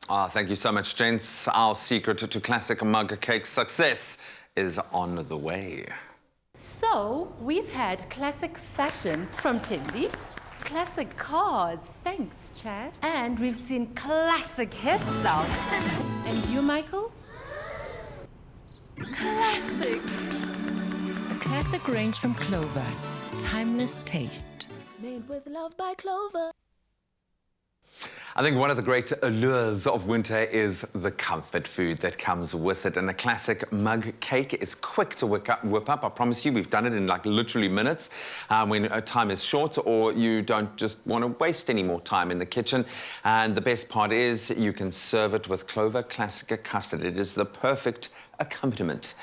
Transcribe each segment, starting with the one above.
Ah, thank you so much, gents. Our secret to classic mug cake success is on the way. So, we've had classic fashion from Timby, classic cars, thanks, Chad, and we've seen classic hairstyles. And you, Michael? Classic. A classic range from Clover. Timeless taste. Made with love by Clover. I think one of the great allures of winter is the comfort food that comes with it. And a classic mug cake is quick to whip up. I promise you, we've done it in like literally minutes when time is short or you don't just want to waste any more time in the kitchen. And the best part is you can serve it with Clover Classic Custard. It is the perfect accompaniment.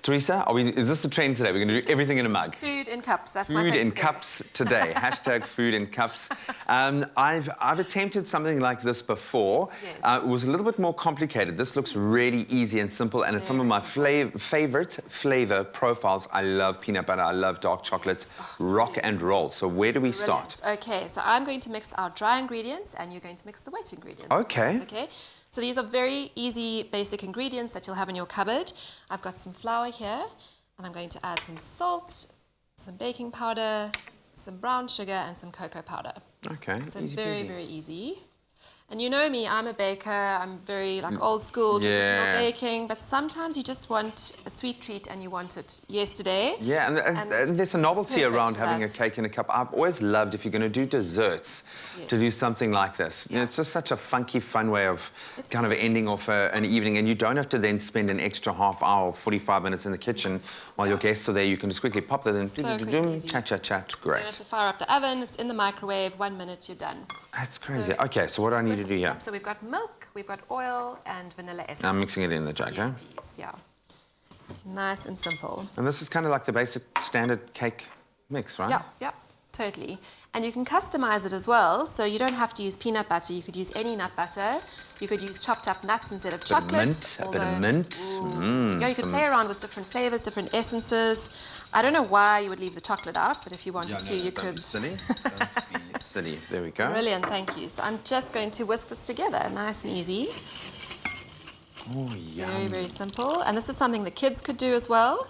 Teresa, is this the trend today? We're going to do everything in a mug. Food in cups, that's my thing Food in today. cups today. Hashtag food in cups. I've attempted something like this before. Yes. It was a little bit more complicated. This looks really easy and simple, and it's some of my favorite flavor profiles. I love peanut butter, I love dark chocolate, rock and roll. So where do we start? Okay, so I'm going to mix our dry ingredients and you're going to mix the wet ingredients. Okay. Okay. So these are very easy, basic ingredients that you'll have in your cupboard. I've got some flour here, and I'm going to add some salt, some baking powder, some brown sugar, and some cocoa powder. Okay, So easy very, peasy. very easy. And you know me, I'm a baker. I'm very like old school, traditional baking. But sometimes you just want a sweet treat and you want it yesterday. Yeah, and there's a novelty perfect around for having a that. cake in a cup. I've always loved, if you're going to do desserts, to do something like this. You know, it's just such a funky, fun way of kind of ending off an evening, and you don't have to then spend an extra half hour, 45 minutes in the kitchen while your guests are there. You can just quickly pop that in, So quick and easy. chat, You don't have great. to fire up the oven. It's in the microwave. 1 minute, you're done. That's crazy. So- Okay, so what do I need to do here? So we've got milk, we've got oil, and vanilla essence. I'm mixing it in the jug, Yes, please, yeah. Nice and simple. And this is kind of like the basic standard cake mix, right? Yeah, yeah, totally. And you can customize it as well, so you don't have to use peanut butter. You could use any nut butter. You could use chopped up nuts instead of chocolate. A bit of mint. Yeah, you could play around with different flavors, different essences. I don't know why you would leave the chocolate out, but if you wanted to, you could. Be silly. Don't be silly. There we go. Brilliant, thank you. So I'm just going to whisk this together, nice and easy. Oh, yum. Very, very simple. And this is something the kids could do as well.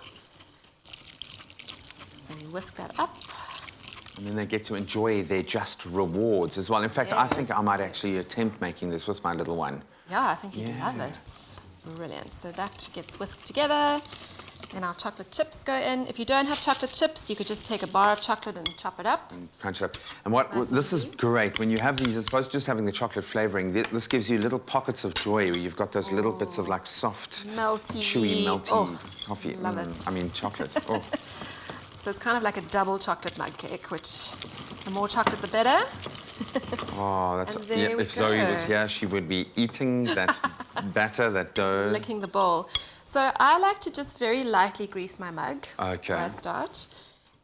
So you whisk that up. And then they get to enjoy their just rewards as well. In fact, I think I might Yes. actually attempt making this with my little one. Yeah, I think you'd love it. Brilliant. So that gets whisked together. Then our chocolate chips go in. If you don't have chocolate chips, you could just take a bar of chocolate and chop it up. Crunch it up. And this is great. When you have these, as opposed to just having the chocolate flavouring, this gives you little pockets of joy where you've got those little bits of like soft, Melty. chewy, melty Oh, coffee. love it. I mean, chocolate. Oh. So it's kind of like a double chocolate mug cake, which the more chocolate, the better. Oh, that's... And there we if Zoe go. was here, she would be eating that batter, that dough. Licking the bowl. So I like to just very lightly grease my mug Okay. before I start.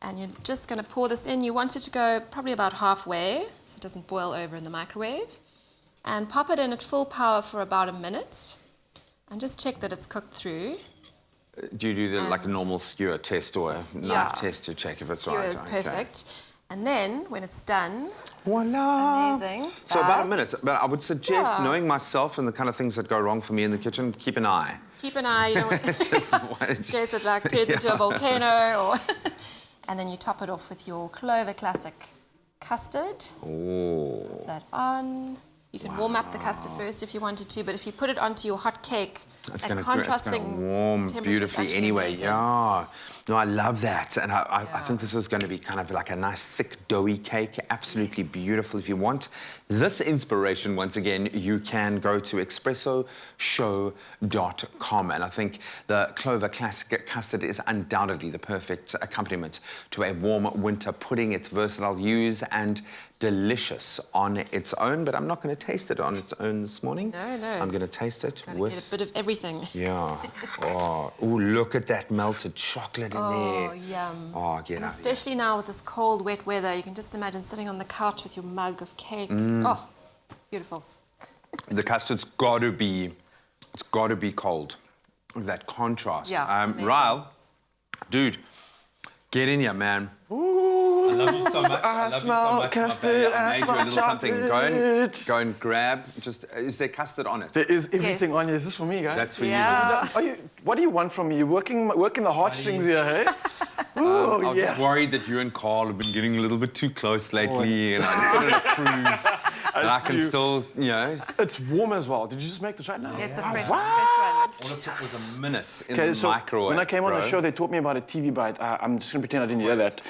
And you're just going to pour this in. You want it to go probably about halfway so it doesn't boil over in the microwave. And pop it in at full power for about a minute. And just check that it's cooked through. Do you do like a normal skewer test or a knife test to check if it's Skewer right? is perfect. And then when it's done, Voila! amazing. So about a but minute. But I would suggest, Yeah. knowing myself and the kind of things that go wrong for me in the kitchen, keep an eye. Keep an eye. You don't want Just in watch. case it like turns into a volcano. Or and then you top it off with your Clover Classic Custard. Oh. Put that on. You can warm up the custard first if you wanted to, but if you put it onto your hot cake It's at going to contrasting warm temperatures, beautifully actually anyway. amazing. Yeah. No, I love that. And I think this is going to be kind of like a nice, thick, doughy cake. Absolutely beautiful. If you want this inspiration, once again, you can go to espressoshow.com. And I think the Clover Classic Custard is undoubtedly the perfect accompaniment to a warm winter pudding. It's versatile, use and delicious on its own, but I'm not going to taste it on its own this morning. No, no. I'm going to taste it Gotta with... get a bit of everything. Yeah. Oh, ooh, look at that melted chocolate in Oh, there. yum. Oh, get And out. especially now with this cold, wet weather, you can just imagine sitting on the couch with your mug of cake. Mm. Oh, beautiful. The custard's got to be, it's got to be cold. That contrast. Yeah, amazing. Ryle, dude, get in here, man. Ooh. love you so much. I smell custard, I I made you a smell little something. chocolate. Go and grab. Just is there custard on it? There is everything Yes. on you. Is this for me, guys? That's for Yeah. What do you want from me? You're working the heartstrings here, hey? Oh, I was yes. worried that you and Carl have been getting a little bit too close lately, and I just wanted to prove that I can see. still, you know. It's warm as well. Did you just make this right now? It's a fresh one. All it took was a minute in the so microwave. when I came on the bro. show, they taught me about a TV bite. I'm just gonna pretend I didn't hear that.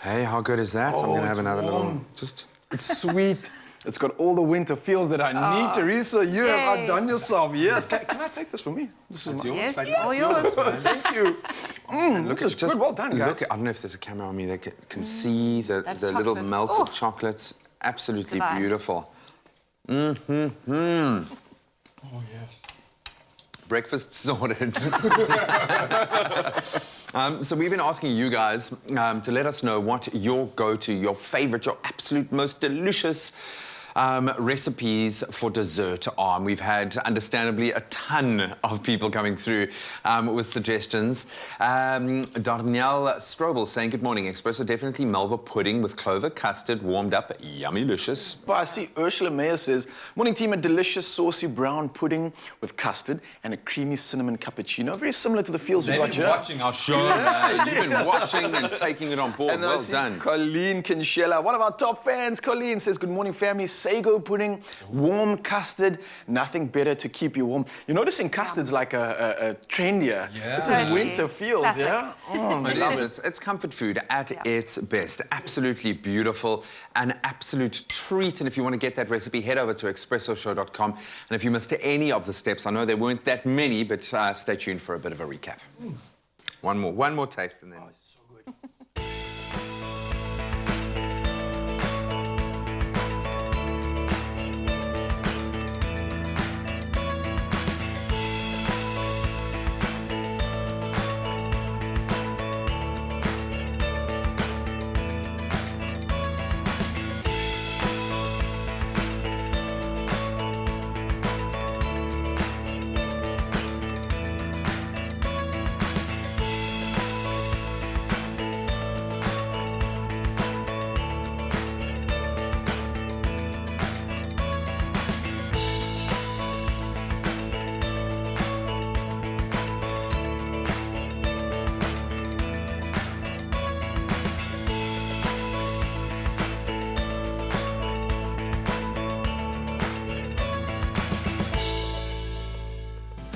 Hey, how good is that? I'm Oh, gonna have it's another little. warm. Just. It's sweet. It's got all the winter feels that I need, Teresa. You have Yay. outdone yourself. Yes. Can I take this for me? This is Yes, all yours. Thank you. Look This is good. Well done, guys. Look, I don't know if there's a camera on me that can see the That little chocolate. melted Oh. chocolates. Absolutely Divine. beautiful. Oh, yes. Breakfast sorted. So we've been asking you guys to let us know what your go-to, your favorite, your absolute most delicious recipes for dessert are. And we've had, understandably, a ton of people coming through with suggestions. Danielle Strobel saying, good morning, espresso definitely Melva pudding with clover custard, warmed up, yummy-licious. But I see Ursula Mayer says, morning team, a delicious saucy brown pudding with custard and a creamy cinnamon cappuccino. Very similar to the feels we've got here. watching our show. You've been watching and taking it on board. And I Well see done. Colleen Kinshela, one of our top fans. Colleen says, good morning, family. Sago pudding, warm custard, nothing better to keep you warm. You're noticing custard's like a trend here. Yeah. This is Totally. winter feels, Classic. yeah? Oh, I It love is. it. It's comfort food at its best. Absolutely beautiful. An absolute treat. And if you want to get that recipe, head over to expressoshow.com. And if you missed any of the steps, I know there weren't that many, but stay tuned for a bit of a recap. One more taste and then... So good.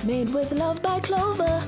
Made with love by Clover.